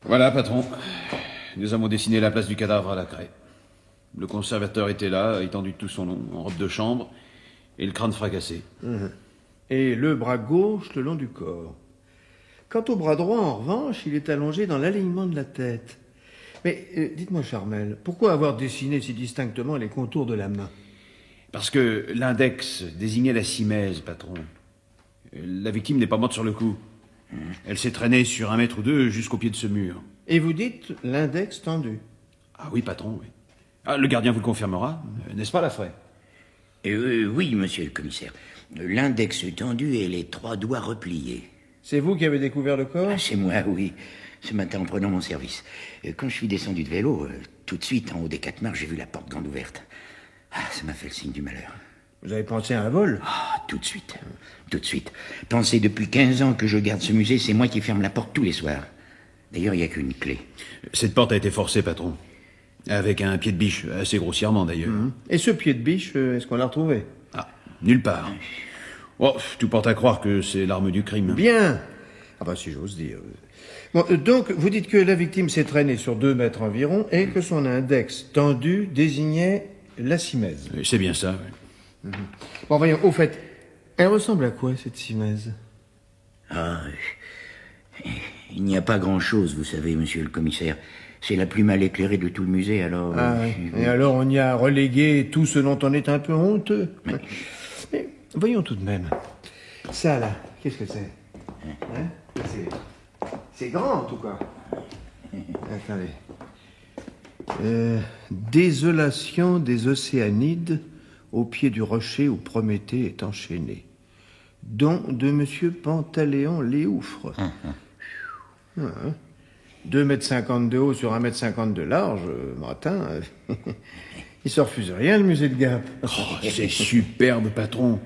Voilà, patron. Nous avons dessiné la place du cadavre à la craie. Le conservateur était là, étendu de tout son long, en robe de chambre, et le crâne fracassé. Et le bras gauche le long du corps. Quant au bras droit, en revanche, il est allongé dans l'alignement de la tête. Mais dites-moi, Charmel, pourquoi avoir dessiné si distinctement les contours de la main? Parce que l'index désignait la simèse, patron. La victime n'est pas morte sur le coup. Elle s'est traînée sur 1 mètre ou 2 jusqu'au pied de ce mur. Et vous dites l'index tendu? Ah oui, patron, oui. Ah, le gardien vous le confirmera, n'est-ce pas, Laffray? Oui, monsieur le commissaire. L'index tendu et les 3 doigts repliés. C'est vous qui avez découvert le corps? C'est moi, oui. Ce matin, en prenant mon service. Quand je suis descendu de vélo, tout de suite, en haut des 4 marches, j'ai vu la porte grande ouverte. Ah, ça m'a fait le signe du malheur. Vous avez pensé à un vol? Ah, tout de suite. Tout de suite. Pensez, depuis 15 ans que je garde ce musée, c'est moi qui ferme la porte tous les soirs. D'ailleurs, il n'y a qu'une clé. Cette porte a été forcée, patron. Avec un pied de biche, assez grossièrement d'ailleurs. Et ce pied de biche, est-ce qu'on l'a retrouvé? Ah, nulle part. Oh, tout porte à croire que c'est l'arme du crime. Bien. Ah bah si j'ose dire. Bon, donc, vous dites que la victime s'est traînée sur 2 mètres environ et que son index tendu désignait la simèse. C'est bien ça, oui. Bon, voyons, au fait, elle ressemble à quoi, cette simèse? Ah, il n'y a pas grand-chose, vous savez, monsieur le commissaire. C'est la plus mal éclairée de tout le musée, alors... Ah, oui. Et alors on y a relégué tout ce dont on est un peu honteux. Mais voyons tout de même. Ça, là, qu'est-ce que c'est? Hein? C'est grand, en tout cas. Attendez. Désolation des Océanides au pied du rocher où Prométhée est enchaîné. Don de monsieur Pantaléon Léoufre. 2,50 m de haut sur 1,50 m de large, matin. Il se refuse rien, le musée de Gap. Oh, c'est superbe, patron.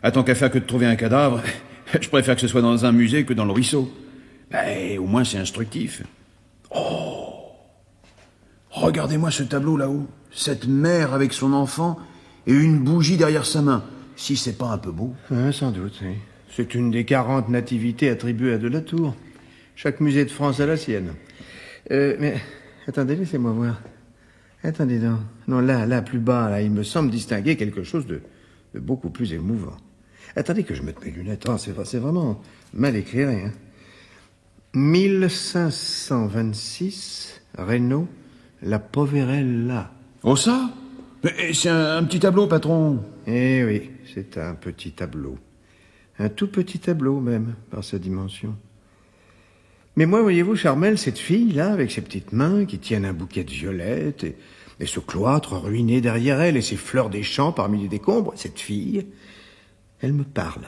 À tant qu'à faire que de trouver un cadavre, je préfère que ce soit dans un musée que dans le ruisseau. Ben, au moins, c'est instructif. Oh! Regardez-moi ce tableau là-haut. Cette mère avec son enfant et une bougie derrière sa main. Si c'est pas un peu beau. Sans doute, oui. C'est une des 40 nativités attribuées à Delatour. Chaque musée de France a la sienne. Mais, attendez, laissez-moi voir. Attendez donc. Non, là, plus bas, là, il me semble distinguer quelque chose de beaucoup plus émouvant. Attendez que je mette mes lunettes. Oh, c'est vraiment mal éclairé, hein. 1526, Renault, La Poverella. Oh ça? C'est un petit tableau, patron. Eh oui, c'est un petit tableau. Un tout petit tableau, même, par sa dimension. Mais moi, voyez-vous, Charmel, cette fille-là, avec ses petites mains qui tiennent un bouquet de violettes, et ce cloître ruiné derrière elle, et ses fleurs des champs parmi les décombres, cette fille, elle me parle.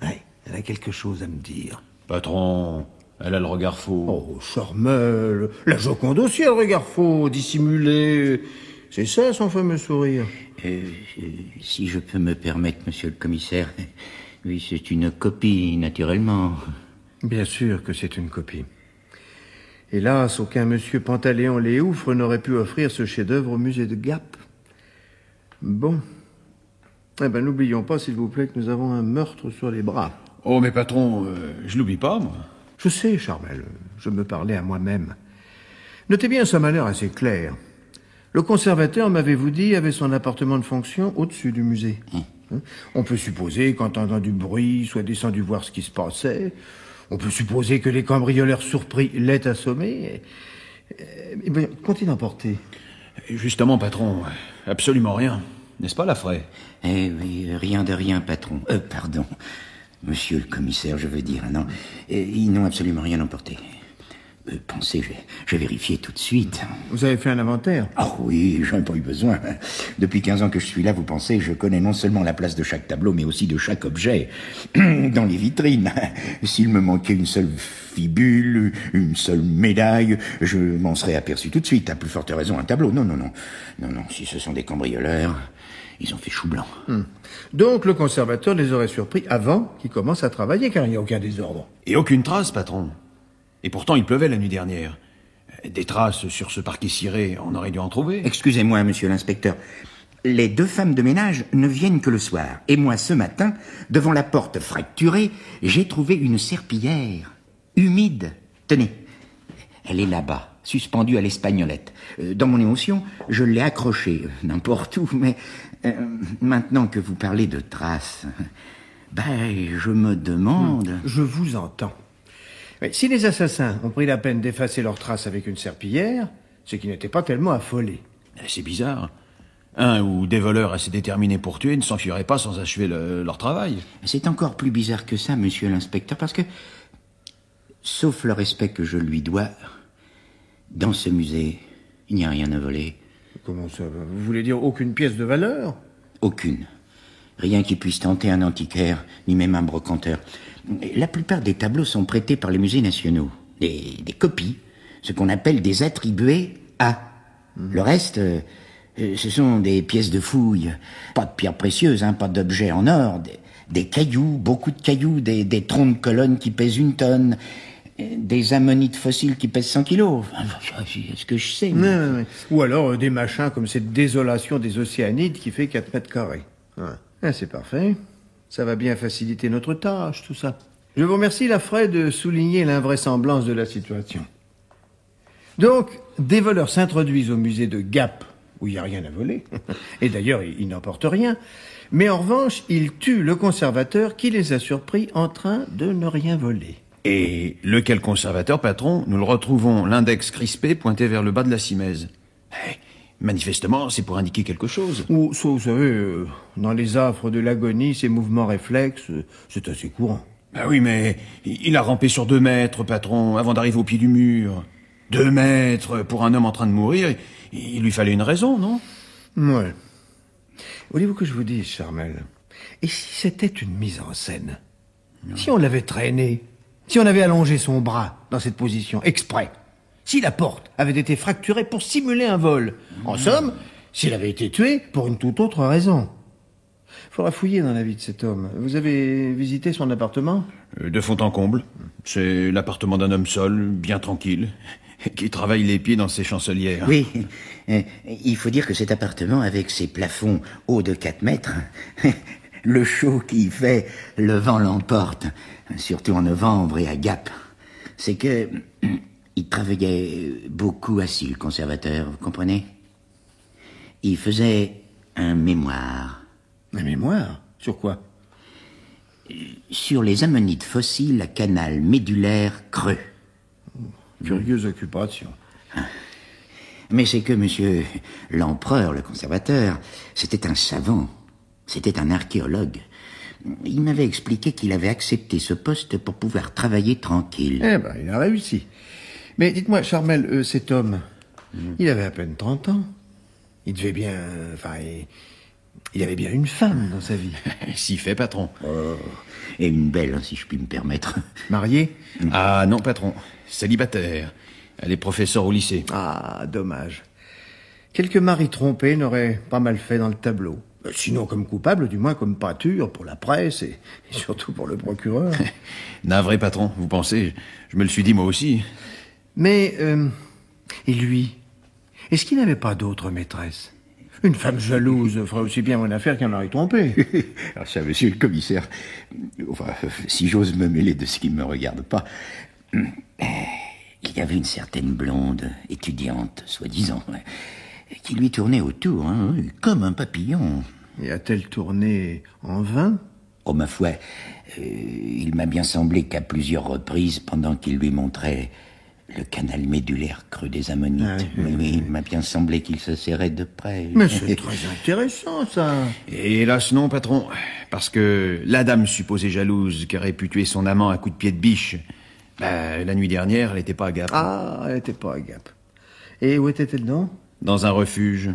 Ouais, elle a quelque chose à me dire. Patron, elle a le regard faux. Oh, Charmel, la Joconde aussi a le regard faux, dissimulé. C'est ça, son fameux sourire. Si je peux me permettre, monsieur le commissaire, oui, c'est une copie, naturellement. Bien sûr que c'est une copie. Hélas, aucun monsieur Pantaléon Léoufre n'aurait pu offrir ce chef-d'œuvre au musée de Gap. Bon. Eh ben, n'oublions pas, s'il vous plaît, que nous avons un meurtre sur les bras. Oh, mais patron, je l'oublie pas, moi. Je sais, Charmel, je me parlais à moi-même. Notez bien ce malheur assez clair. Le conservateur, m'avez-vous dit, avait son appartement de fonction au-dessus du musée. On peut supposer qu'entendant du bruit, soit descendu voir ce qui se passait. On peut supposer que les cambrioleurs surpris l'aient assommé. Qu'ont-ils emporté? Justement, patron, absolument rien. N'est-ce pas, Laffray? Eh oui, rien de rien, patron. Pardon. Monsieur le commissaire, je veux dire, non. Ils n'ont absolument rien emporté. Pensez, j'ai vérifié tout de suite. Vous avez fait un inventaire? Oh oui, j'en ai pas eu besoin. Depuis 15 ans que je suis là, vous pensez, je connais non seulement la place de chaque tableau, mais aussi de chaque objet. Dans les vitrines. S'il me manquait une seule fibule, une seule médaille, je m'en serais aperçu tout de suite. À plus forte raison, un tableau. Non, si ce sont des cambrioleurs, ils ont fait chou blanc. Donc le conservateur les aurait surpris avant qu'ils commencent à travailler, car il n'y a aucun désordre. Et aucune trace, patron. Et pourtant, il pleuvait la nuit dernière. Des traces sur ce parquet ciré, on aurait dû en trouver. Excusez-moi, monsieur l'inspecteur. Les 2 femmes de ménage ne viennent que le soir. Et moi, ce matin, devant la porte fracturée, j'ai trouvé une serpillière humide. Tenez, Elle est là-bas, suspendue à l'espagnolette. Dans mon émotion, je l'ai accrochée, n'importe où, mais maintenant que vous parlez de traces, je me demande... Je vous entends. Mais si les assassins ont pris la peine d'effacer leurs traces avec une serpillière, c'est qu'ils n'étaient pas tellement affolés. C'est bizarre. Un ou des voleurs assez déterminés pour tuer ne s'enfuiraient pas sans achever leur travail. C'est encore plus bizarre que ça, monsieur l'inspecteur, parce que, sauf le respect que je lui dois, dans ce musée, il n'y a rien à voler. Comment ça? Vous voulez dire aucune pièce de valeur? Aucune. Rien qui puisse tenter un antiquaire, ni même un brocanteur. La plupart des tableaux sont prêtés par les musées nationaux. Des copies, ce qu'on appelle des attribués à. Le reste... ce sont des pièces de fouille. Pas de pierres précieuses, pas d'objets en or. Des cailloux, beaucoup de cailloux, des troncs de colonne qui pèsent 1 tonne, des ammonites fossiles qui pèsent 100 kilos. C'est ce que je sais. Ouais. Ou alors des machins comme cette désolation des Océanides qui fait 4 mètres carrés. Ouais. C'est parfait. Ça va bien faciliter notre tâche, tout ça. Je vous remercie, Laffray, de souligner l'invraisemblance de la situation. Donc, des voleurs s'introduisent au musée de Gap, où il n'y a rien à voler. Et d'ailleurs, ils n'emportent rien. Mais en revanche, ils tuent le conservateur qui les a surpris en train de ne rien voler. Et lequel conservateur, patron? Nous le retrouvons, l'index crispé, pointé vers le bas de la simèse. Manifestement, c'est pour indiquer quelque chose. Ou, ça, vous savez, dans les affres de l'agonie, ces mouvements réflexes, c'est assez courant. Oui, mais il a rampé sur 2 mètres, patron, avant d'arriver au pied du mur. 2 mètres, pour un homme en train de mourir, il lui fallait une raison, non? Ouais. Voulez-vous que je vous dise, Charmel? Et si c'était une mise en scène? Si on l'avait traîné? Si on avait allongé son bras dans cette position, exprès? Si la porte avait été fracturée pour simuler un vol? En somme, s'il avait été tué pour une toute autre raison. Il faudra fouiller dans la vie de cet homme. Vous avez visité son appartement? De fond en comble. C'est l'appartement d'un homme seul, bien tranquille, qui travaille les pieds dans ses chancelières. Oui, il faut dire que cet appartement, avec ses plafonds hauts de 4 mètres, le chaud qu'il fait, le vent l'emporte, surtout en novembre et à Gap. C'est que il travaillait beaucoup assis, le conservateur, vous comprenez? Il faisait un mémoire. Un mémoire? Sur quoi? Sur les ammonites fossiles à canal médulaire creux. Curieuse occupation. Mais c'est que monsieur l'empereur, le conservateur, c'était un savant, c'était un archéologue. Il m'avait expliqué qu'il avait accepté ce poste pour pouvoir travailler tranquille. Il a réussi. Mais dites-moi, Charmel, cet homme, il avait à peine 30 ans. Il devait bien... il avait bien une femme dans sa vie. S'y fait, patron. Et une belle, si je puis me permettre. Mariée? Ah non, patron. Célibataire. Elle est professeure au lycée. Ah, dommage. Quelques maris trompés n'auraient pas mal fait dans le tableau. Sinon comme coupable, du moins comme pâture pour la presse et surtout pour le procureur. Navré, patron, vous pensez? Je me le suis dit moi aussi. Mais, et lui? Est-ce qu'il n'avait pas d'autre maîtresse? Une femme jalouse ferait aussi bien mon affaire qu'un mari trompé. Alors ça, monsieur le commissaire, si j'ose me mêler de ce qui ne me regarde pas, il y avait une certaine blonde, étudiante, soi-disant, qui lui tournait autour, comme un papillon. Et a-t-elle tourné en vain? Oh, ma foi, il m'a bien semblé qu'à plusieurs reprises, pendant qu'il lui montrait le canal médulaire creux des ammonites, il m'a bien semblé qu'il se serrait de près. Mais c'est très intéressant, ça. Et hélas non, patron, parce que la dame supposée jalouse qui aurait pu tuer son amant à coups de pied de biche, la nuit dernière, elle n'était pas à Gap. Ah, elle n'était pas à Gap. Et où était-elle donc? Dans un refuge,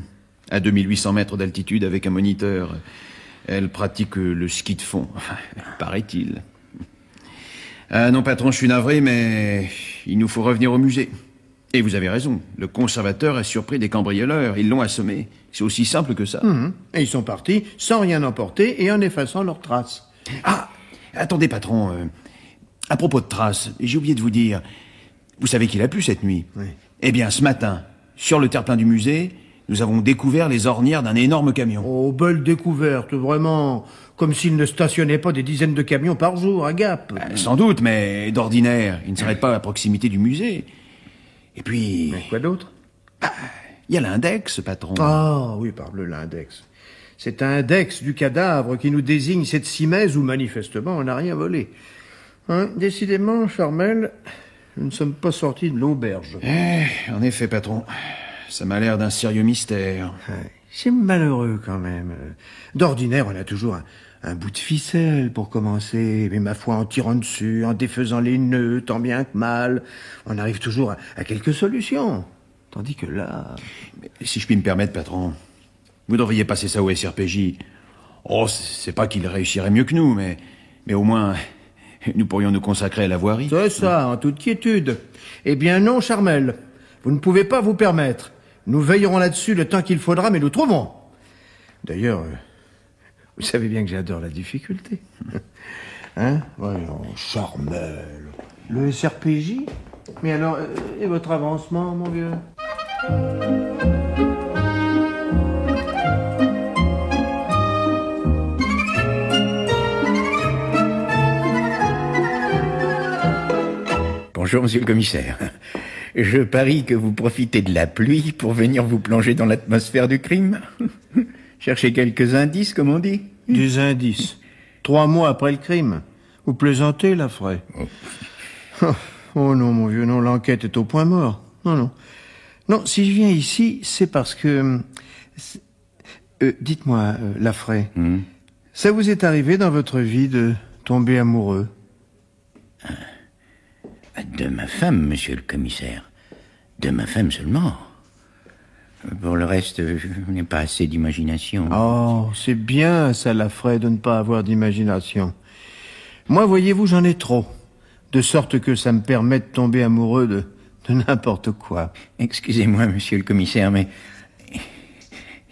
à 2800 mètres d'altitude avec un moniteur. Elle pratique le ski de fond, paraît-il. Ah non, patron, je suis navré, mais il nous faut revenir au musée. Et vous avez raison, le conservateur est surpris des cambrioleurs, ils l'ont assommé. C'est aussi simple que ça. Et ils sont partis sans rien emporter et en effaçant leurs traces. Ah, attendez, patron, à propos de traces, j'ai oublié de vous dire, vous savez qu'il a plu cette nuit? Oui. Eh bien, ce matin, sur le terre-plein du musée, nous avons découvert les ornières d'un énorme camion. Oh, belle découverte, vraiment. Comme s'il ne stationnait pas des dizaines de camions par jour à Gap. Sans doute, mais d'ordinaire, il ne s'arrête pas à proximité du musée. Et puis... Mais quoi d'autre? Il y a l'index, patron. Ah, oui, parle l'index. C'est un index du cadavre qui nous désigne cette simèse où, manifestement, on n'a rien volé. Hein, décidément, Charmel, nous ne sommes pas sortis de l'auberge. En effet, patron. Ça m'a l'air d'un sérieux mystère. C'est malheureux, quand même. D'ordinaire, on a toujours un bout de ficelle pour commencer, mais ma foi, en tirant dessus, en défaisant les nœuds, tant bien que mal, on arrive toujours à quelques solutions. Tandis que là... Mais si je puis me permettre, patron, vous devriez passer ça au SRPJ. Oh, c'est pas qu'il réussirait mieux que nous, mais au moins, nous pourrions nous consacrer à la voirie. C'est ça, en toute quiétude. Eh bien non, Charmel, vous ne pouvez pas vous permettre. Nous veillerons là-dessus le temps qu'il faudra, mais nous trouverons. D'ailleurs, vous savez bien que j'adore la difficulté. Hein? Voyons, Charmel. Le SRPJ? Mais alors, et votre avancement, mon vieux? Bonjour, monsieur le commissaire. Je parie que vous profitez de la pluie pour venir vous plonger dans l'atmosphère du crime. Cherchez quelques indices, comme on dit. Des indices. 3 mois après le crime. Vous plaisantez, Lafray? Oh non, mon vieux, non, l'enquête est au point mort. Non. Non, si je viens ici, c'est parce que... dites-moi, Lafray, ça vous est arrivé dans votre vie de tomber amoureux? De ma femme, monsieur le commissaire. De ma femme seulement. Pour le reste, je n'ai pas assez d'imagination. Oh, c'est bien ça, Lafray, de ne pas avoir d'imagination. Moi, voyez-vous, j'en ai trop. De sorte que ça me permet de tomber amoureux de n'importe quoi. Excusez-moi, monsieur le commissaire, mais...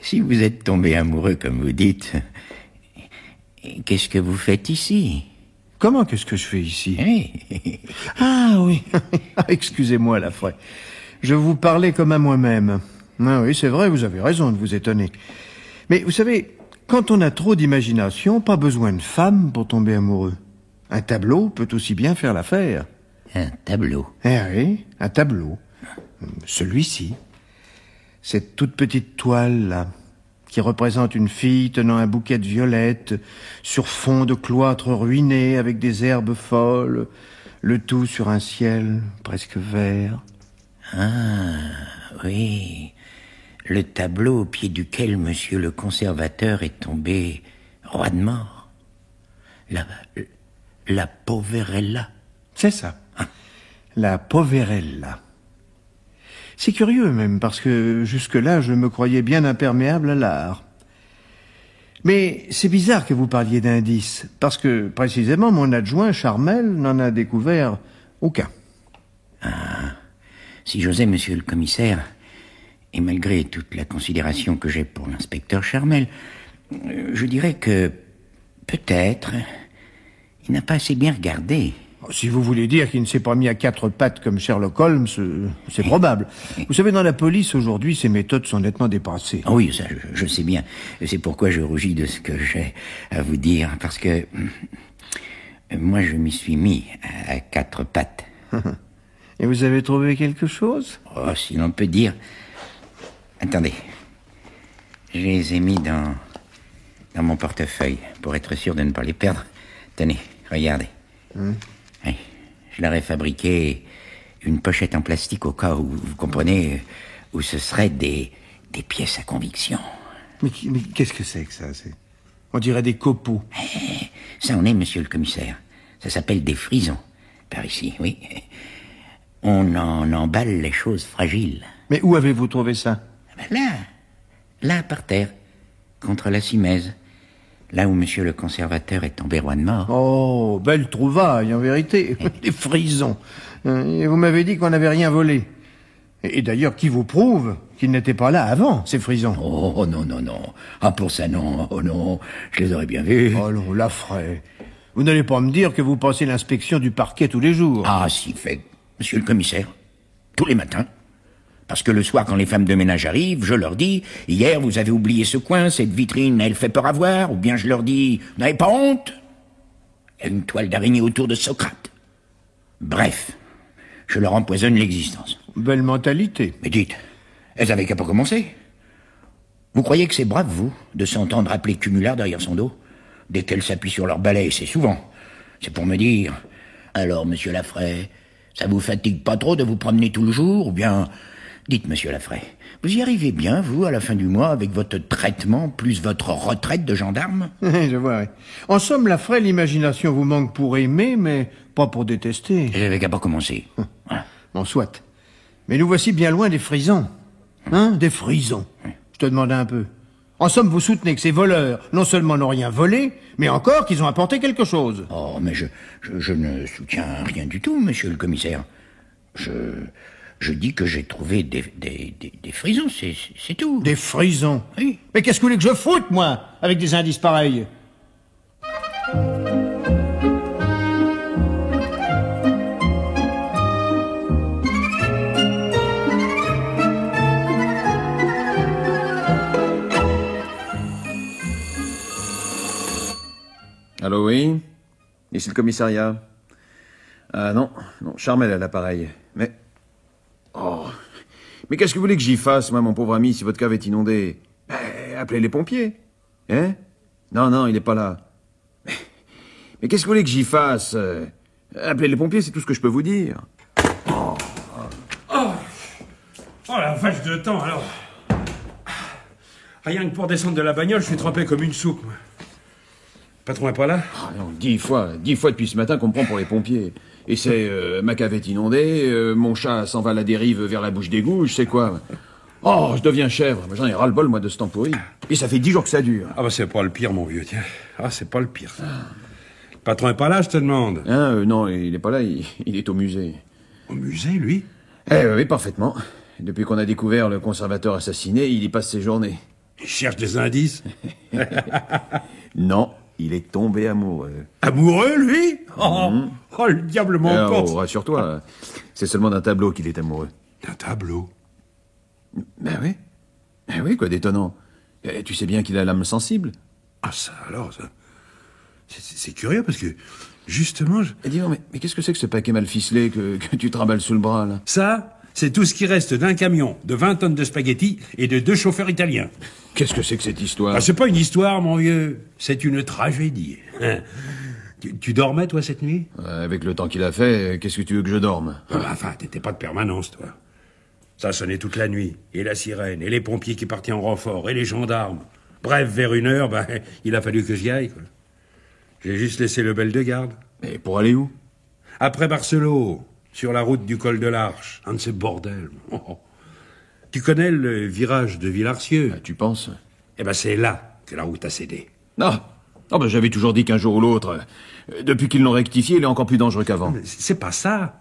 si vous êtes tombé amoureux, comme vous dites, qu'est-ce que vous faites ici? Comment, qu'est-ce que je fais ici? Hey. Ah oui, excusez-moi, Lafray. Je vous parlais comme à moi-même. Ah oui, c'est vrai, vous avez raison de vous étonner. Mais vous savez, quand on a trop d'imagination, pas besoin de femme pour tomber amoureux. Un tableau peut aussi bien faire l'affaire. Un tableau? Eh oui, un tableau. Celui-ci. Cette toute petite toile-là, qui représente une fille tenant un bouquet de violettes sur fond de cloître ruiné avec des herbes folles, le tout sur un ciel presque vert. Ah, oui. Le tableau au pied duquel monsieur le conservateur est tombé roi de mort. La Poverella. C'est ça. La Poverella. C'est curieux même, parce que jusque-là, je me croyais bien imperméable à l'art. Mais c'est bizarre que vous parliez d'indices, parce que, précisément, mon adjoint, Charmel, n'en a découvert aucun. Ah, si j'osais, monsieur le commissaire, et malgré toute la considération que j'ai pour l'inspecteur Charmel, je dirais que, peut-être, il n'a pas assez bien regardé. Si vous voulez dire qu'il ne s'est pas mis à 4 pattes comme Sherlock Holmes, c'est probable. Vous savez, dans la police, aujourd'hui, ces méthodes sont nettement dépassées. Oh oui, ça, je sais bien. C'est pourquoi je rougis de ce que j'ai à vous dire, parce que moi, je m'y suis mis à 4 pattes. Et vous avez trouvé quelque chose? Oh, si l'on peut dire. Attendez. Je les ai mis dans mon portefeuille, pour être sûr de ne pas les perdre. Tenez, regardez. Oui, je leur ai fabriqué une pochette en plastique au cas où, vous comprenez, où ce seraient des pièces à conviction. Mais qu'est-ce que c'est que ça? On dirait des copeaux. Ça en est, monsieur le commissaire. Ça s'appelle des frisons, par ici, oui. On en emballe les choses fragiles. Mais où avez-vous trouvé ça? Là, par terre, contre la simèse. Là où monsieur le conservateur est tombé roi de mort. Oh, belle trouvaille, en vérité. Des frisons. Et vous m'avez dit qu'on n'avait rien volé. Et d'ailleurs, qui vous prouve qu'ils n'étaient pas là avant, ces frisons? Oh, non. Ah, pour ça, non. Oh, non, je les aurais bien vus. Oh non, Lafray. Vous n'allez pas me dire que vous passez l'inspection du parquet tous les jours. Ah, si, fait, monsieur le commissaire. Tous les matins. Parce que le soir, quand les femmes de ménage arrivent, je leur dis, hier, vous avez oublié ce coin, cette vitrine, elle fait peur à voir. Ou bien je leur dis, vous n'avez pas honte? Il y a une toile d'araignée autour de Socrate. Bref, je leur empoisonne l'existence. Belle mentalité. Mais dites, elles avaient qu'à pas commencer. Vous croyez que c'est brave, vous, de s'entendre appeler cumulard derrière son dos? Dès qu'elles s'appuient sur leur balai, c'est souvent. C'est pour me dire, alors, monsieur Laffray, ça vous fatigue pas trop de vous promener tout le jour? Ou bien, dites, monsieur Laffray, vous y arrivez bien, vous, à la fin du mois, avec votre traitement plus votre retraite de gendarme? Je vois, oui. En somme, Laffray, l'imagination vous manque pour aimer, mais pas pour détester. J'avais qu'à pas commencer. Voilà. Bon, soit. Mais nous voici bien loin des frisons. Hein, des frisons. Je te demandais un peu. En somme, vous soutenez que ces voleurs, non seulement n'ont rien volé, mais encore qu'ils ont apporté quelque chose. Oh, mais je ne soutiens rien du tout, monsieur le commissaire. Je dis que j'ai trouvé des frisons, c'est tout. Des frisons? Oui. Mais qu'est-ce que vous voulez que je foute, moi, avec des indices pareils? Allô, oui? Ici le commissariat. Ah non, Charmel a l'appareil. Mais... Oh... Mais qu'est-ce que vous voulez que j'y fasse, moi, mon pauvre ami, si votre cave est inondée? Appelez les pompiers. Hein? Non, il est pas là. Mais qu'est-ce que vous voulez que j'y fasse? Appelez les pompiers, c'est tout ce que je peux vous dire. Oh la vache de temps, alors. Rien que pour descendre de la bagnole, je suis trempé comme une soupe, moi. Le patron est pas là? Ah non, 10 fois depuis ce matin qu'on me prend pour les pompiers. Et c'est, ma cave est inondée, mon chat s'en va à la dérive vers la bouche d'égout, je sais quoi. Oh, je deviens chèvre, j'en ai ras-le-bol, moi, de ce temps pourri. Et ça fait 10 jours que ça dure. Ah bah c'est pas le pire, mon vieux, tiens. Ah, c'est pas le pire, ça. Le patron est pas là, je te demande. Hein, non, il est pas là, il est au musée. Au musée, lui? Oui, parfaitement. Depuis qu'on a découvert le conservateur assassiné, il y passe ses journées. Il cherche des indices? Non. Il est tombé amoureux. Amoureux, lui? Oh, le diable m'emporte. Oh, rassure-toi, c'est seulement d'un tableau qu'il est amoureux. Un tableau? Ben oui. Ben oui, quoi d'étonnant. Tu sais bien qu'il a l'âme sensible. Ah, ça, alors, ça... C'est curieux, parce que, justement... Et dis-moi, mais qu'est-ce que c'est que ce paquet mal ficelé que tu trimbales sous le bras, là? Ça, c'est tout ce qui reste d'un camion de 20 tonnes de spaghettis et de 2 chauffeurs italiens. Qu'est-ce que c'est que cette histoire? Ah, c'est pas une histoire, mon vieux. C'est une tragédie. Tu dormais, toi, cette nuit? Avec le temps qu'il a fait, qu'est-ce que tu veux que je dorme? Enfin, t'étais pas de permanence, toi. Ça sonnait toute la nuit. Et la sirène, et les pompiers qui partaient en renfort, et les gendarmes. Bref, vers 1h, il a fallu que j'y aille, quoi. J'ai juste laissé le bel de garde. Et pour aller où? Après Barcelone, sur la route du col de l'Arche. Un de ces bordels. Tu connais le virage de Villarcieux? Tu penses? Eh ben, c'est là que la route a cédé. J'avais toujours dit qu'un jour ou l'autre, depuis qu'ils l'ont rectifié, il est encore plus dangereux qu'avant. Mais c'est pas ça.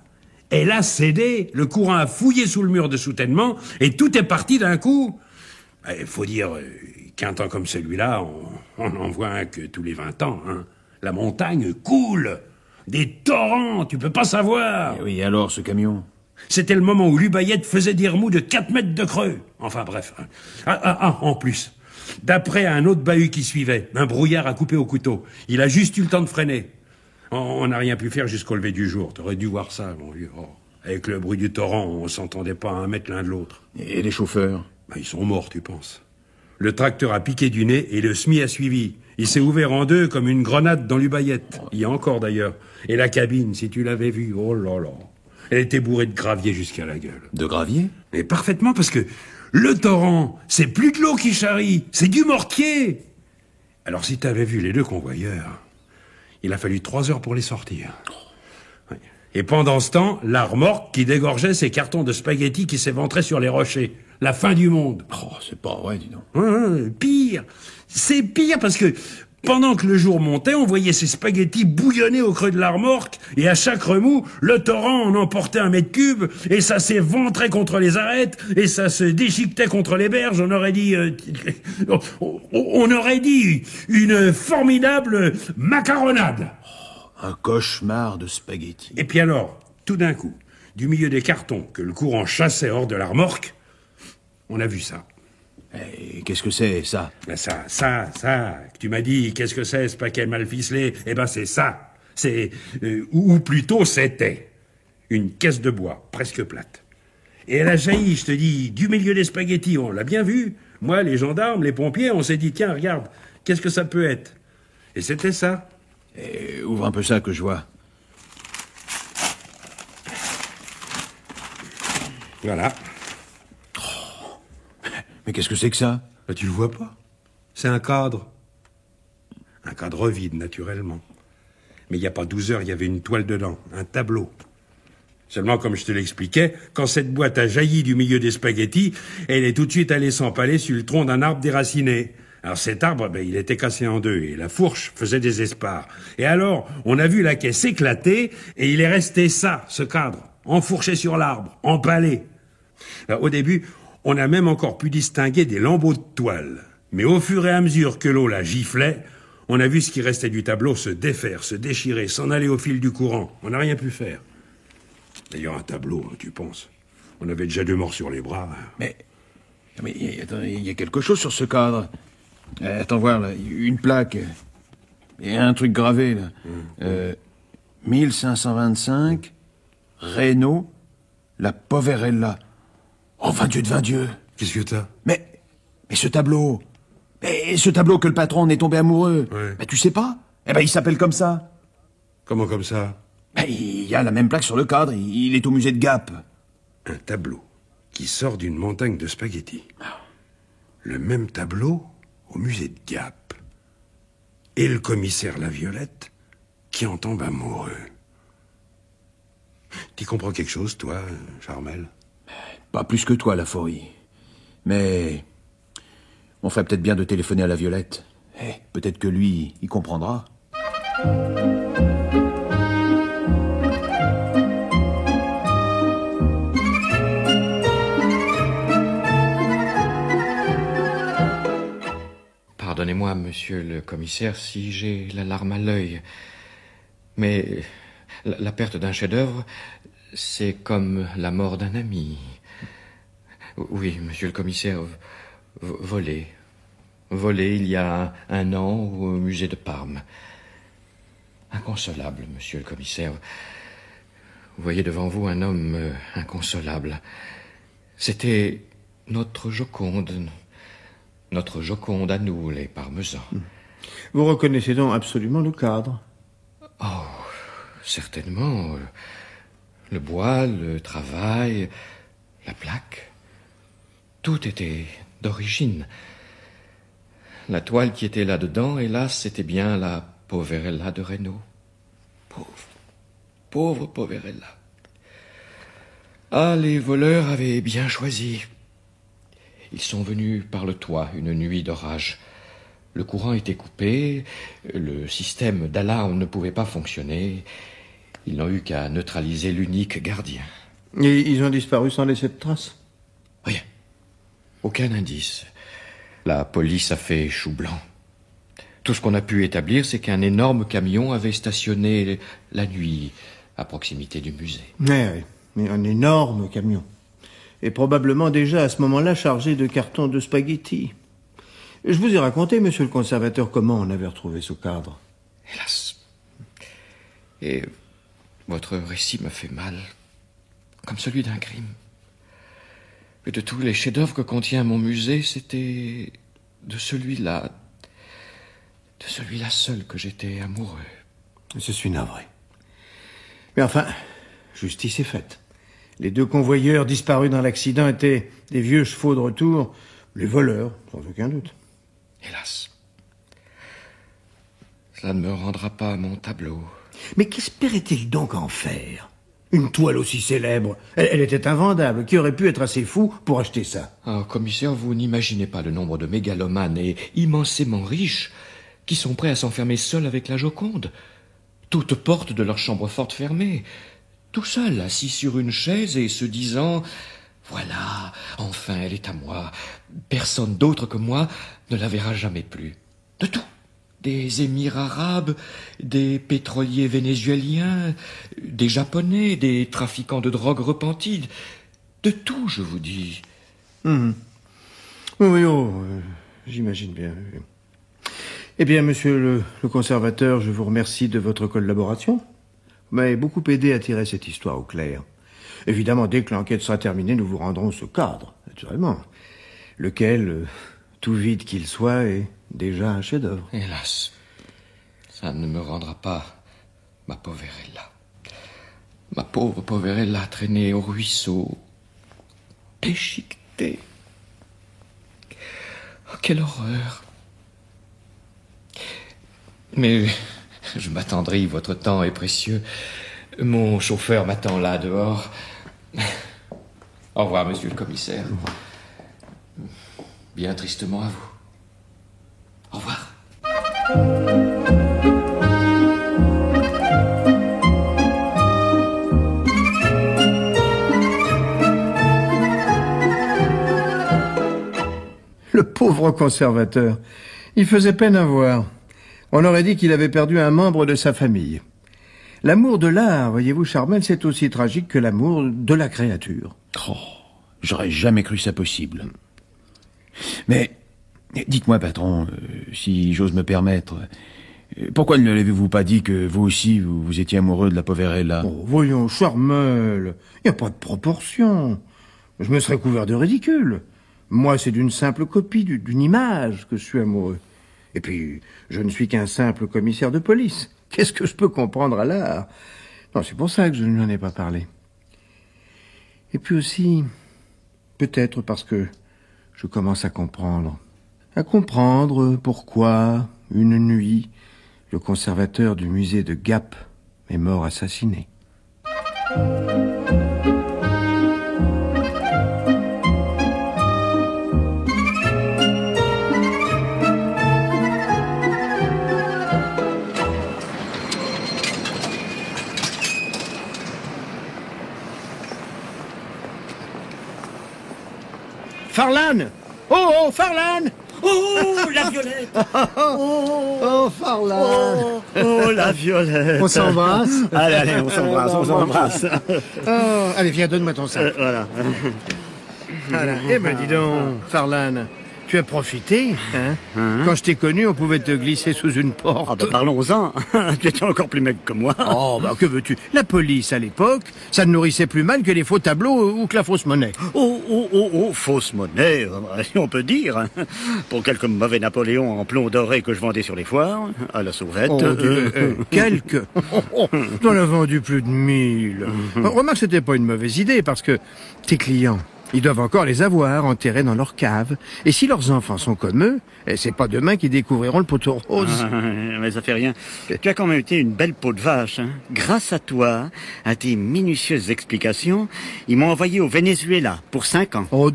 Elle a cédé. Le courant a fouillé sous le mur de soutènement et tout est parti d'un coup. Il faut dire qu'un temps comme celui-là, on n'en voit un que tous les 20 ans. Hein. La montagne coule. Des torrents, tu peux pas savoir. Oui, alors, ce camion? C'était le moment où l'Ubayette faisait des remous de 4 mètres de creux. Enfin, bref. En plus, d'après un autre bahut qui suivait, un brouillard a coupé au couteau. Il a juste eu le temps de freiner. On n'a rien pu faire jusqu'au lever du jour. T'aurais dû voir ça, mon vieux. Avec le bruit du torrent, on s'entendait pas à 1 mètre l'un de l'autre. Et les chauffeurs? Ils sont morts, tu penses. Le tracteur a piqué du nez et le SMI a suivi. Il s'est ouvert en deux comme une grenade dans l'Ubayette. Il y a encore, d'ailleurs. Et la cabine, si tu l'avais vue, oh là là. Elle était bourrée de gravier jusqu'à la gueule. De gravier? Mais parfaitement, parce que le torrent, c'est plus de l'eau qui charrie, c'est du mortier. Alors si t'avais vu les 2 convoyeurs, il a fallu 3 heures pour les sortir. Ouais. Et pendant ce temps, la remorque qui dégorgeait ses cartons de spaghettis qui s'éventraient sur les rochers. La fin du monde. C'est pas vrai, dis donc. Pire. C'est pire parce que pendant que le jour montait, on voyait ces spaghettis bouillonner au creux de la remorque, et à chaque remous, le torrent en emportait 1 mètre cube, et ça s'éventrait contre les arêtes, et ça se déchiquetait contre les berges. On aurait dit une formidable macaronade. Un cauchemar de spaghettis. Et puis alors, tout d'un coup, du milieu des cartons que le courant chassait hors de la remorque, on a vu ça. Et qu'est-ce que c'est, ça? Ça, que tu m'as dit, qu'est-ce que c'est, ce paquet mal ficelé? Eh ben, c'est ça. C'est, ou plutôt, c'était une caisse de bois, presque plate. Et elle a jailli, je te dis, du milieu des spaghettis, on l'a bien vu. Moi, les gendarmes, les pompiers, on s'est dit, tiens, regarde, qu'est-ce que ça peut être? Et c'était ça. Et ouvre un peu ça que je vois. Voilà. Mais qu'est-ce que c'est que ça? Bah, tu le vois pas? C'est un cadre. Un cadre vide, naturellement. Mais il n'y a pas 12 heures, il y avait une toile dedans, un tableau. Seulement, comme je te l'expliquais, quand cette boîte a jailli du milieu des spaghettis, elle est tout de suite allée s'empaler sur le tronc d'un arbre déraciné. Alors cet arbre, il était cassé en deux, et la fourche faisait des esparres. Et alors, on a vu la caisse éclater, et il est resté ça, ce cadre, enfourché sur l'arbre, empalé. Alors, au début, on a même encore pu distinguer des lambeaux de toile. Mais au fur et à mesure que l'eau la giflait, on a vu ce qui restait du tableau se défaire, se déchirer, s'en aller au fil du courant. On n'a rien pu faire. D'ailleurs, un tableau, tu penses. On avait déjà 2 morts sur les bras. Mais attends, il y a quelque chose sur ce cadre. Attends voir, là, une plaque. Et un truc gravé, là. 1525, Renault, la Poverella. Oh, 20 Dieu. Qu'est-ce que t'as? Mais ce tableau. Mais ce tableau que le patron en est tombé amoureux. Ouais. Mais tu sais pas? Il s'appelle comme ça. Comment comme ça? Il y a la même plaque sur le cadre. Il est au musée de Gap. Un tableau qui sort d'une montagne de spaghettis. Le même tableau au musée de Gap. Et le commissaire Laviolette qui en tombe amoureux. Tu comprends quelque chose, toi, Charmel? Pas plus que toi, Laforie. Mais on ferait peut-être bien de téléphoner à la Violette. Peut-être que lui, il comprendra. Pardonnez-moi, monsieur le commissaire, si j'ai la larme à l'œil. Mais la perte d'un chef-d'œuvre, c'est comme la mort d'un ami. Oui, monsieur le commissaire, volé. Volé il y a un an au musée de Parme. Inconsolable, monsieur le commissaire. Vous voyez devant vous un homme inconsolable. C'était notre Joconde. Notre Joconde à nous, les Parmesans. Vous reconnaissez donc absolument le cadre? Oh, certainement. Le bois, le travail, la plaque. Tout était d'origine. La toile qui était là-dedans, hélas, c'était bien la Poverella de Renault. Pauvre Poverella. Ah, les voleurs avaient bien choisi. Ils sont venus par le toit une nuit d'orage. Le courant était coupé, le système d'alarme ne pouvait pas fonctionner. Ils n'ont eu qu'à neutraliser l'unique gardien. Et ils ont disparu sans laisser de traces? Rien. Aucun indice. La police a fait chou blanc. Tout ce qu'on a pu établir, c'est qu'un énorme camion avait stationné la nuit à proximité du musée. Oui, mais un énorme camion. Et probablement déjà à ce moment-là chargé de cartons de spaghettis. Je vous ai raconté, monsieur le conservateur, comment on avait retrouvé ce cadre. Hélas. Et votre récit me fait mal, comme celui d'un crime. Et de tous les chefs-d'œuvre que contient mon musée, c'était de celui-là seul que j'étais amoureux. Je suis navré. Mais enfin, justice est faite. Les 2 convoyeurs disparus dans l'accident étaient des vieux chevaux de retour, les voleurs, sans aucun doute. Hélas. Cela ne me rendra pas mon tableau. Mais qu'espérait-il donc en faire? Une toile aussi célèbre. Elle était invendable. Qui aurait pu être assez fou pour acheter ça? Ah, commissaire, vous n'imaginez pas le nombre de mégalomanes et immensément riches qui sont prêts à s'enfermer seuls avec la Joconde. Toutes portes de leur chambre forte fermées. Tout seul, assis sur une chaise et se disant « Voilà, enfin, elle est à moi. Personne d'autre que moi ne la verra jamais plus. » De tout. Des émirs arabes, des pétroliers vénézuéliens, des japonais, des trafiquants de drogue repentis. De tout, je vous dis. Oui, j'imagine bien. Eh bien, monsieur le conservateur, je vous remercie de votre collaboration. m'avez beaucoup aidé à tirer cette histoire au clair. Évidemment, dès que l'enquête sera terminée, nous vous rendrons ce cadre, naturellement. Lequel, tout vide qu'il soit, est déjà un chef-d'œuvre. Hélas, ça ne me rendra pas ma Poverella. Ma pauvre Poverella traînée au ruisseau, déchiquetée. Oh, quelle horreur! Mais je m'attendris, votre temps est précieux. Mon chauffeur m'attend là, dehors. Au revoir, monsieur le commissaire. Bien tristement à vous. Au revoir. Le pauvre conservateur. Il faisait peine à voir. On aurait dit qu'il avait perdu un membre de sa famille. L'amour de l'art, voyez-vous, Charmel, c'est aussi tragique que l'amour de la créature. Oh, j'aurais jamais cru ça possible. Mais, dites-moi, patron, si j'ose me permettre, pourquoi ne l'avez-vous pas dit que vous aussi, vous étiez amoureux de la Poverella? Oh, voyons, Charmel, il n'y a pas de proportion. Je me serais couvert de ridicule. Moi, c'est d'une simple copie, d'une image que je suis amoureux. Et puis, je ne suis qu'un simple commissaire de police. Qu'est-ce que je peux comprendre à l'art? Non, c'est pour ça que je ne lui en ai pas parlé. Et puis aussi, peut-être parce que je commence à comprendre. À comprendre pourquoi, une nuit, le conservateur du musée de Gap est mort assassiné. Farlan! Oh, Farlan! Oh, la Violette! Oh, Farlan! Oh, la Violette! On s'embrasse? Allez, on s'embrasse. Oh, allez, viens, donne-moi ton sac. Voilà. Voilà. Eh ben, dis donc, Farlan, tu as profité, hein? Quand je t'ai connu, on pouvait te glisser sous une porte. Ah bah parlons-en. Tu étais encore plus mec que moi. Oh, bah que veux-tu? La police, à l'époque, ça ne nourrissait plus mal que les faux tableaux ou que la fausse monnaie. Oh, fausse monnaie, on peut dire. Pour quelques mauvais Napoléons en plomb doré que je vendais sur les foires, à la sauvette. Oh, quelques. J'en ai vendu plus de 1000. Remarque, c'était pas une mauvaise idée, parce que tes clients, ils doivent encore les avoir enterrés dans leur cave. Et si leurs enfants sont comme eux, c'est pas demain qu'ils découvriront le poteau rose. Mais ça fait rien. Tu as quand même été une belle peau de vache. Hein. Grâce à toi, à tes minutieuses explications, ils m'ont envoyé au Venezuela pour 5 ans. Oh,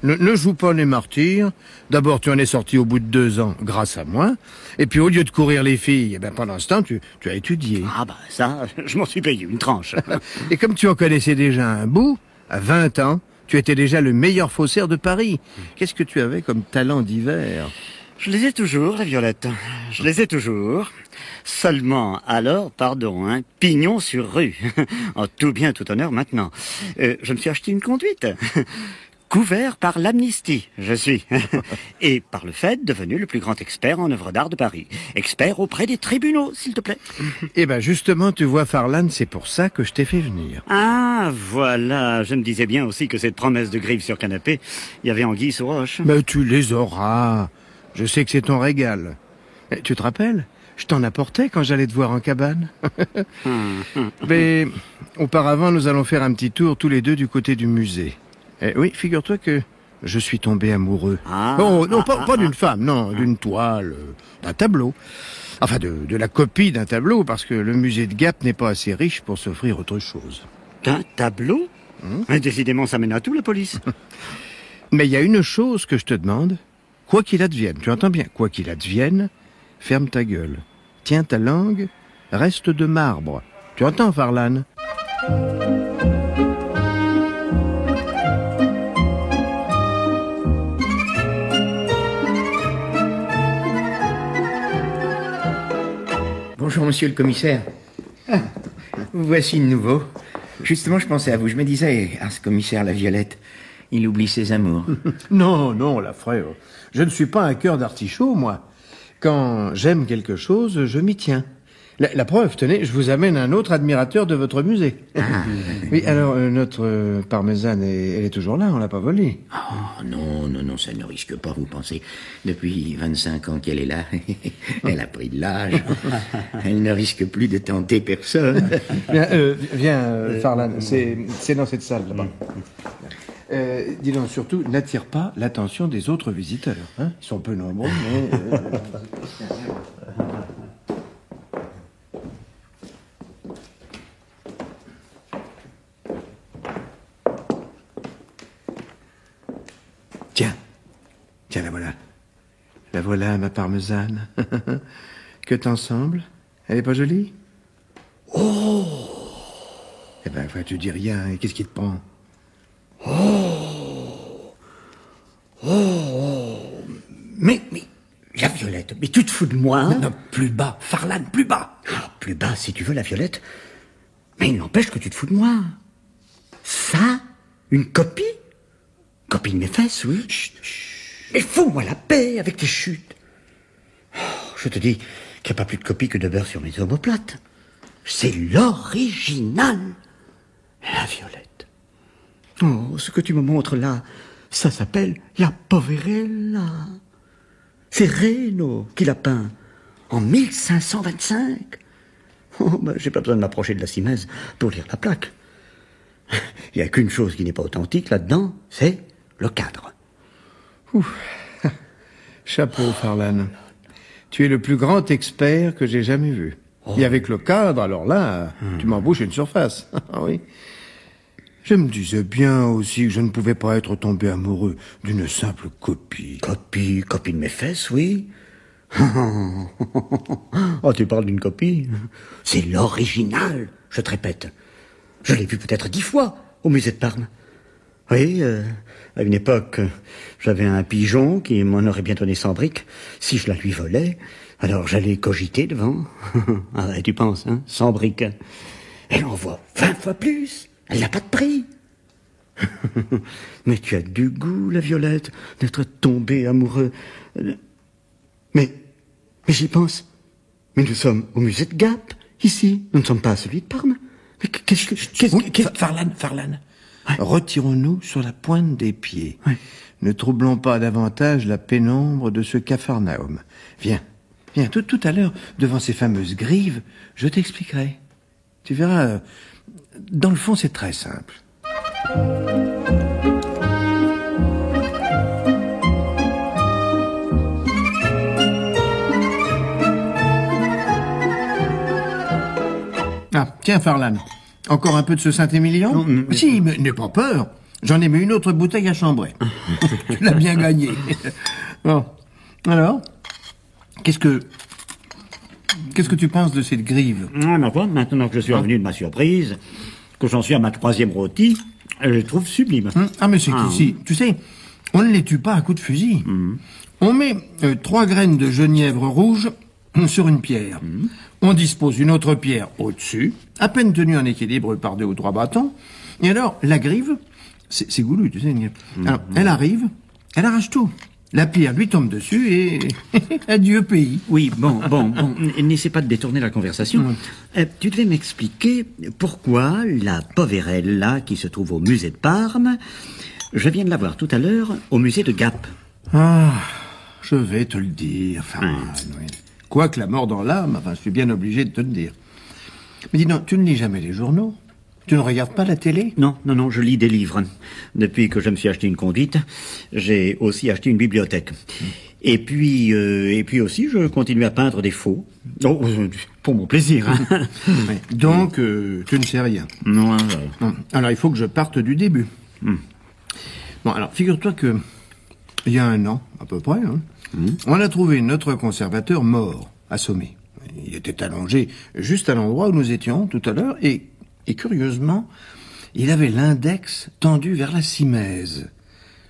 ne joue pas les martyrs. D'abord, tu en es sorti au bout de 2 ans, grâce à moi. Et puis, au lieu de courir les filles, eh ben, pendant ce temps, tu as étudié. Ah bah ça, je m'en suis payé une tranche. Et comme tu en connaissais déjà un bout, à 20 ans, tu étais déjà le meilleur faussaire de Paris. Qu'est-ce que tu avais comme talent divers? Je les ai toujours, la Violette. Je les ai toujours. Seulement, alors, pardon, hein, pignon sur rue. En tout bien, tout honneur maintenant. Je me suis acheté une conduite. Couvert par l'amnistie, je suis. Et par le fait, devenu le plus grand expert en œuvres d'art de Paris. Expert auprès des tribunaux, s'il te plaît. Eh ben, justement, tu vois, Farlan, c'est pour ça que je t'ai fait venir. Ah, voilà. Je me disais bien aussi que cette promesse de griffe sur canapé, il y avait anguille sous roche. Mais tu les auras. Je sais que c'est ton régal. Tu te rappelles? Je t'en apportais quand j'allais te voir en cabane. Mais auparavant, nous allons faire un petit tour tous les deux du côté du musée. Oui, figure-toi que je suis tombé amoureux. Pas d'une femme, non, d'une toile, d'un tableau. Enfin, de la copie d'un tableau, parce que le musée de Gap n'est pas assez riche pour s'offrir autre chose. D'un tableau? Décidément, ça mène à tout, la police. Mais il y a une chose que je te demande. Quoi qu'il advienne, tu entends bien, quoi qu'il advienne, ferme ta gueule. Tiens ta langue, reste de marbre. Tu entends, Farlan? Bonjour, monsieur le commissaire. Ah, voici de nouveau. Justement, je pensais à vous. Je me disais, ce commissaire La Violette, il oublie ses amours. Non, la frère. Je ne suis pas un cœur d'artichaut, moi. Quand j'aime quelque chose, je m'y tiens. La preuve, tenez, je vous amène un autre admirateur de votre musée. Oui, alors, notre parmesane, elle est toujours là, on l'a pas volée. Oh, non, ça ne risque pas, vous pensez. Depuis 25 ans qu'elle est là, elle a pris de l'âge. Elle ne risque plus de tenter personne. Viens, Farlan, c'est dans cette salle, là-bas. Dis donc, surtout, n'attire pas l'attention des autres visiteurs. Hein, ils sont peu nombreux, mais... Tiens, la voilà. La voilà, ma parmesane. Que t'en semble? Elle est pas jolie? Oh! Eh ben, tu dis rien, et qu'est-ce qui te prend? Mais, la Violette, mais tu te fous de moi, hein? Non, plus bas, Farlan, plus bas. Ah, plus bas, si tu veux, la Violette. Mais il n'empêche que tu te fous de moi. Ça? Une copie? Copie de mes fesses, oui. Chut. Mais fous-moi la paix avec tes chutes. Oh, je te dis qu'il n'y a pas plus de copie que de beurre sur mes omoplates. C'est l'original. La Violette. Oh, ce que tu me montres là, ça s'appelle la Poverella. C'est Reno qui l'a peint en 1525. Oh, ben, j'ai pas besoin de m'approcher de la Simèze pour lire la plaque. Il n'y a qu'une chose qui n'est pas authentique là-dedans, c'est le cadre. Ouf. Chapeau, Farlan. Tu es le plus grand expert que j'ai jamais vu. Et avec le cadre, alors là, tu m'embouches une surface. Oui. Je me disais bien aussi que je ne pouvais pas être tombé amoureux d'une simple copie. Copie de mes fesses, oui. Oh, tu parles d'une copie? C'est l'original, je te répète. Je l'ai vu peut-être 10 fois au musée de Parme. Oui, à une époque, j'avais un pigeon qui m'en aurait bien donné 100 briques si je la lui volais. Alors j'allais cogiter devant. Ah ouais, tu penses, hein, 100 briques. Elle en vaut 20 fois plus. Elle n'a pas de prix. Mais tu as du goût, la Violette, d'être tombé amoureux. Mais j'y pense. Mais nous sommes au musée de Gap, ici. Nous ne sommes pas à celui de Parme. Mais Farlan. Ouais. Retirons-nous sur la pointe des pieds. Ouais. Ne troublons pas davantage la pénombre de ce Capharnaüm. Viens, tout à l'heure, devant ces fameuses grives, je t'expliquerai. Tu verras, dans le fond, c'est très simple. Ah, tiens, Farlan. Encore un peu de ce Saint-Émilion? Non. Si, mais n'aie pas peur. J'en ai mis une autre bouteille à chambrer. Tu l'as bien gagné. Bon. Alors, qu'est-ce que tu penses de cette grive? Ah, ma foi, maintenant que je suis revenu de ma surprise, que j'en suis à ma 3e rôtie, je le trouve sublime. Ah, mais c'est qu'ici, tu sais, on ne les tue pas à coups de fusil. On met 3 graines de genièvre rouge sur une pierre. On dispose une autre pierre au-dessus, à peine tenue en équilibre par 2 ou 3 bâtons. Et alors, la grive, c'est goulu, tu sais. Alors, elle arrive, elle arrache tout. La pierre lui tombe dessus et adieu pays. Oui, bon, n'essaie pas de détourner la conversation. Tu devais m'expliquer pourquoi la Poverella qui se trouve au musée de Parme, je viens de la voir tout à l'heure au musée de Gap. Ah, je vais te le dire. Enfin, oui. Quoique la mort dans l'âme, je suis bien obligé de te le dire. Mais dis donc, tu ne lis jamais les journaux? Tu ne regardes pas la télé? Non, je lis des livres. Depuis que je me suis acheté une conduite, j'ai aussi acheté une bibliothèque. Et puis aussi, je continue à peindre des faux. Oh, pour mon plaisir. Hein. Donc, tu ne sais rien? Non. Alors, il faut que je parte du début. Bon, alors, figure-toi que il y a 1 an, à peu près, on a trouvé notre conservateur mort, assommé. Il était allongé juste à l'endroit où nous étions tout à l'heure, et curieusement, il avait l'index tendu vers la Simèze.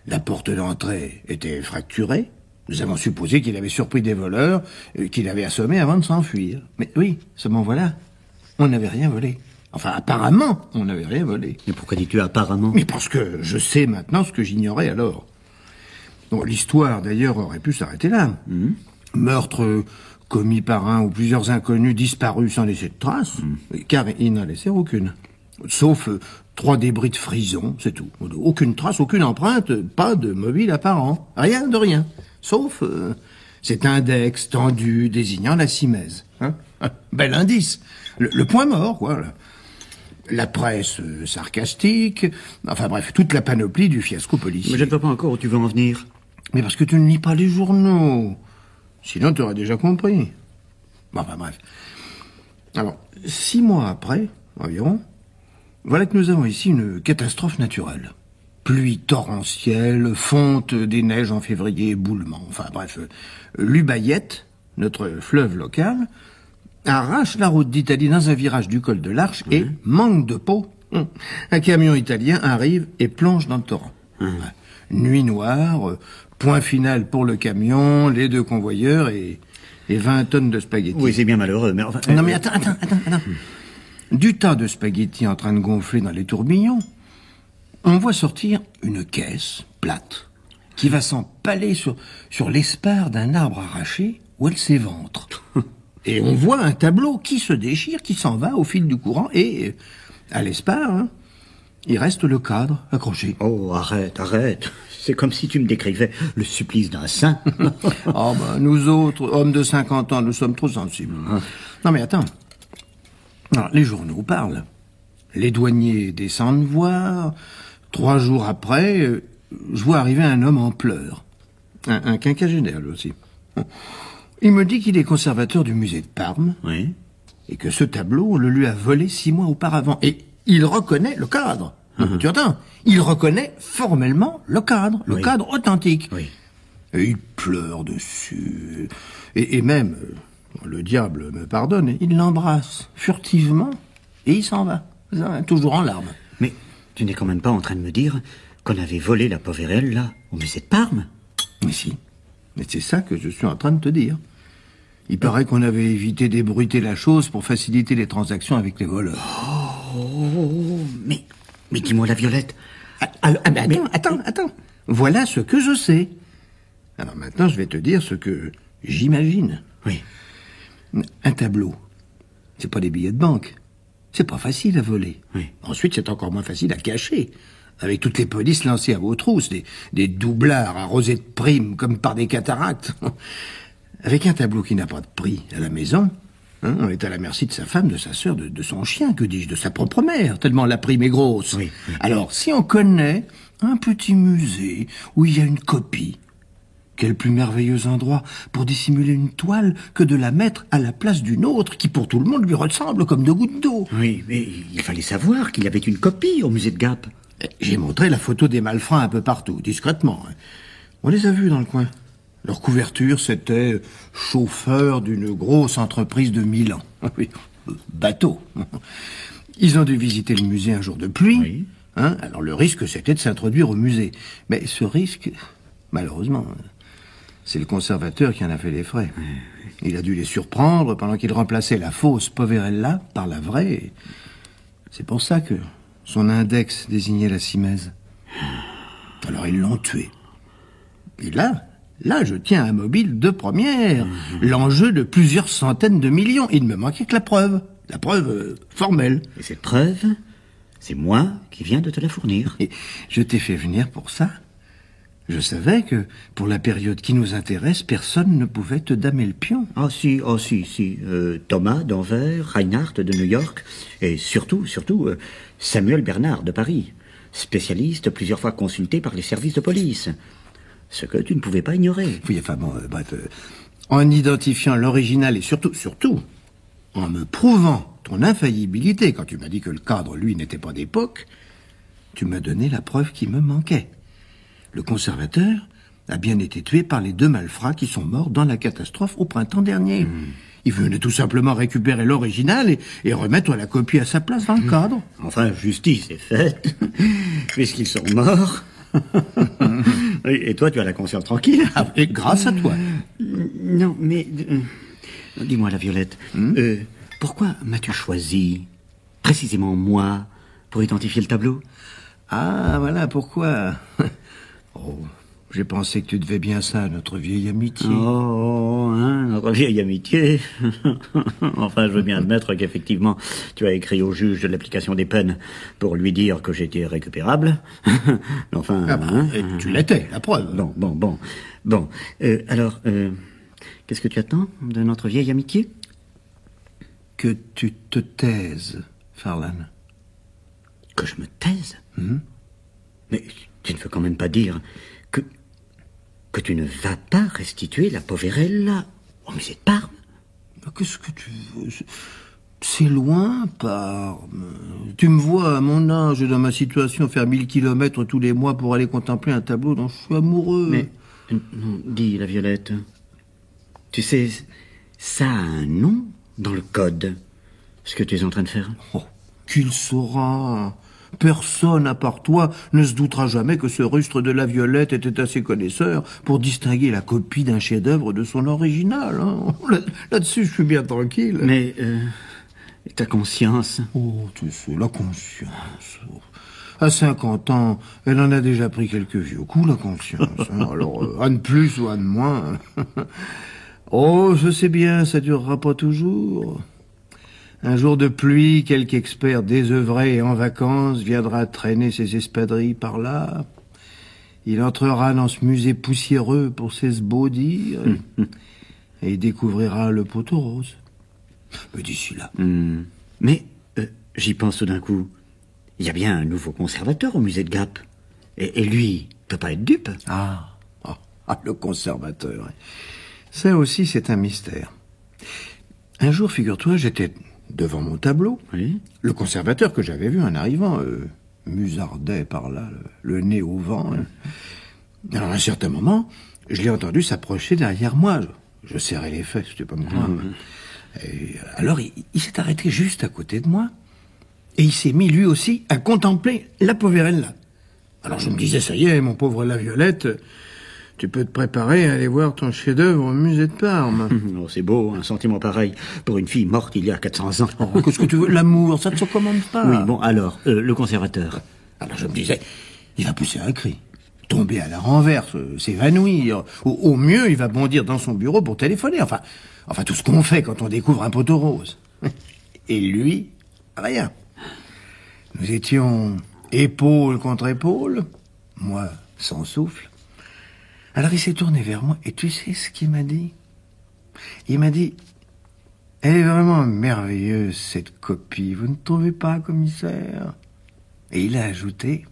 La porte d'entrée était fracturée. Nous avons supposé qu'il avait surpris des voleurs, qu'il avait assommés avant de s'enfuir. Mais oui, seulement voilà, on n'avait rien volé. Enfin, apparemment, on n'avait rien volé. Mais pourquoi dis-tu apparemment? Mais parce que je sais maintenant ce que j'ignorais alors. Bon, l'histoire, d'ailleurs, aurait pu s'arrêter là. Meurtre commis par un ou plusieurs inconnus disparus sans laisser de traces, car il n'en laissait aucune. Sauf 3 débris de frison, c'est tout. Aucune trace, aucune empreinte, pas de mobile apparent. Rien de rien. Sauf cet index tendu désignant la simèse. Hein? Bel indice. Le point mort, quoi. La presse sarcastique, enfin bref, toute la panoplie du fiasco policier. Mais je ne vois pas encore où tu veux en venir. Mais parce que tu ne lis pas les journaux. Sinon, tu aurais déjà compris. Bon, enfin bref. Alors, 6 mois après, environ, voilà que nous avons ici une catastrophe naturelle. Pluie torrentielle, fonte des neiges en février, éboulement. Enfin bref, l'Ubayette, notre fleuve local, arrache la route d'Italie dans un virage du col de l'Arche et, manque de peau, un camion italien arrive et plonge dans le torrent. Nuit noire, point final pour le camion, les 2 convoyeurs et 20 tonnes de spaghettis. Oui, c'est bien malheureux, mais enfin... Non mais attends. Du tas de spaghettis en train de gonfler dans les tourbillons, on voit sortir une caisse plate qui va s'empaler sur l'espare d'un arbre arraché où elle s'éventre. Et on voit un tableau qui se déchire, qui s'en va au fil du courant, et à l'espare, il reste le cadre accroché. Oh, arrête. C'est comme si tu me décrivais le supplice d'un saint. Oh, ben, nous autres, hommes de 50 ans, nous sommes trop sensibles. Non mais attends. Alors, les journaux parlent. Les douaniers descendent voir. 3 jours après, je vois arriver un homme en pleurs. Un quinquagénaire, lui aussi. Il me dit qu'il est conservateur du musée de Parme. Oui. Et que ce tableau, on le lui a volé 6 mois auparavant. Et il reconnaît le cadre. Tu entends? Il reconnaît formellement le cadre. Le cadre authentique. Oui. Et il pleure dessus. Et même, le diable me pardonne, il l'embrasse furtivement et il s'en va. Toujours en larmes. Mais tu n'es quand même pas en train de me dire qu'on avait volé la Poverelle, là, au musée de Parme? Mais si. Mais c'est ça que je suis en train de te dire. Il paraît qu'on avait évité d'ébruiter la chose pour faciliter les transactions avec les voleurs. Oh, mais dis-moi, la Violette. Attends. Voilà ce que je sais. Alors maintenant, je vais te dire ce que j'imagine. Oui. Un tableau, c'est pas des billets de banque. C'est pas facile à voler. Oui. Ensuite, c'est encore moins facile à cacher. Avec toutes les polices lancées à vos trousses, des doublards arrosés de primes comme par des cataractes. Avec un tableau qui n'a pas de prix à la maison, on est à la merci de sa femme, de sa sœur, de son chien, que dis-je, de sa propre mère, tellement la prime est grosse. Oui. Alors, si on connaît un petit musée où il y a une copie, quel plus merveilleux endroit pour dissimuler une toile que de la mettre à la place d'une autre qui pour tout le monde lui ressemble comme 2 gouttes d'eau. Oui, mais il fallait savoir qu'il y avait une copie au musée de Gap. J'ai montré la photo des malfrats un peu partout, discrètement. On les a vus dans le coin. Leur couverture, c'était chauffeur d'une grosse entreprise de Milan. Oui, bateau. Ils ont dû visiter le musée un jour de pluie. Oui. Alors le risque, c'était de s'introduire au musée. Mais ce risque, malheureusement, c'est le conservateur qui en a fait les frais. Il a dû les surprendre pendant qu'il remplaçait la fausse Poverella par la vraie. C'est pour ça que son index désignait la simèse. Alors ils l'ont tué. Et là, je tiens un mobile de première. L'enjeu de plusieurs centaines de millions. Il ne me manquait que la preuve. La preuve formelle. Et cette preuve, c'est moi qui viens de te la fournir. Et je t'ai fait venir pour ça. Je savais que, pour la période qui nous intéresse, personne ne pouvait te damer le pion. Ah si. Thomas d'Anvers, Reinhardt de New York, et surtout, Samuel Bernard de Paris, spécialiste plusieurs fois consulté par les services de police. Ce que tu ne pouvais pas ignorer. Oui, enfin bon, bref, en identifiant l'original et surtout, en me prouvant ton infaillibilité, quand tu m'as dit que le cadre, lui, n'était pas d'époque, tu m'as donné la preuve qui me manquait. Le conservateur a bien été tué par les 2 malfrats qui sont morts dans la catastrophe au printemps dernier. Il venait tout simplement récupérer l'original et remettre la copie à sa place dans le cadre. Enfin, justice est faite, puisqu'ils sont morts. Et toi, tu as la conscience tranquille. Et grâce à toi. Non, mais... dis-moi, la Violette, pourquoi m'as-tu choisi, précisément moi, pour identifier le tableau? Ah, voilà pourquoi. Oh, J'ai pensé que tu devais bien ça à notre vieille amitié. Oh, hein, notre vieille amitié. Enfin, je veux bien admettre qu'effectivement, tu as écrit au juge de l'application des peines pour lui dire que j'étais récupérable. Enfin, Et tu l'étais, la preuve. Bon. Alors, qu'est-ce que tu attends de notre vieille amitié? Que tu te taises, Farlan. Que je me taise? Mais tu ne veux quand même pas dire que tu ne vas pas restituer la Poverella au musée de Parme? Qu'est-ce que tu veux? C'est loin, Parme. Tu me vois, à mon âge et dans ma situation, faire 1000 kilomètres tous les mois pour aller contempler un tableau dont je suis amoureux. Mais, non, dis, la Violette. Tu sais, ça a un nom dans le code, ce que tu es en train de faire. Oh, qui le saura? Personne, à part toi, ne se doutera jamais que ce rustre de la Violette était assez connaisseur pour distinguer la copie d'un chef-d'œuvre de son original. Hein. Là-dessus, je suis bien tranquille. Mais, ta conscience? Oh, tu sais, la conscience. À 50 ans, elle en a déjà pris quelques vieux coups, la conscience. Hein. Alors, un de plus ou un de moins. Oh, je sais bien, ça durera pas toujours. Un jour de pluie, quelque expert désœuvré et en vacances viendra traîner ses espadrilles par là. Il entrera dans ce musée poussiéreux pour s'esbaudir et il découvrira le poteau rose. Mais d'ici là... Mais, j'y pense tout d'un coup. Il y a bien un nouveau conservateur au musée de Gap. Et lui, peut pas être dupe. Ah, le conservateur. Ça aussi, c'est un mystère. Un jour, figure-toi, j'étais devant mon tableau. Oui. Le conservateur que j'avais vu en arrivant musardait par là, le nez au vent. Alors, à un certain moment, je l'ai entendu s'approcher derrière moi. Je serrais les fesses, tu peux me croire. Et alors, il s'est arrêté juste à côté de moi. Et il s'est mis, lui aussi, à contempler la Poverella. Alors, je me disais, ça y est, mon pauvre La Violette, tu peux te préparer à aller voir ton chef-d'œuvre au musée de Parme. Oh, c'est beau, un sentiment pareil pour une fille morte il y a 400 ans. Oh, qu'est-ce que tu veux? L'amour, ça ne se commande pas. Oui, bon, alors, le conservateur. Alors, je me disais, il va pousser un cri, tomber à la renverse, s'évanouir. Au mieux, il va bondir dans son bureau pour téléphoner. Enfin, tout ce qu'on fait quand on découvre un poteau rose. Et lui, rien. Nous étions épaule contre épaule, moi sans souffle. Alors il s'est tourné vers moi, et tu sais ce qu'il m'a dit? Il m'a dit, elle est vraiment merveilleuse cette copie, vous ne trouvez pas, commissaire? Et il a ajouté,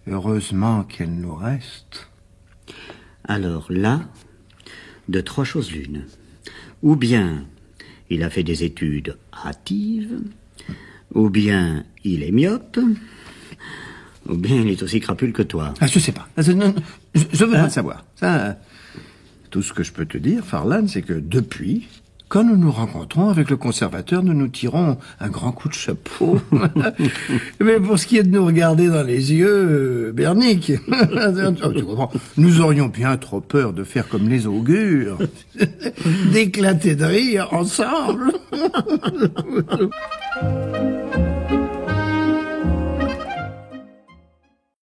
heureusement qu'elle nous reste. Alors là, de 3 choses l'une. Ou bien il a fait des études hâtives, ou bien il est myope, ou bien il est aussi crapule que toi. Ah, je sais pas. Non, je veux pas le savoir. Ça, tout ce que je peux te dire, Farlan, c'est que depuis, quand nous nous rencontrons avec le conservateur, nous nous tirons un grand coup de chapeau. Mais pour ce qui est de nous regarder dans les yeux, Bernick, tu comprends, nous aurions bien trop peur de faire comme les augures, d'éclater de rire ensemble.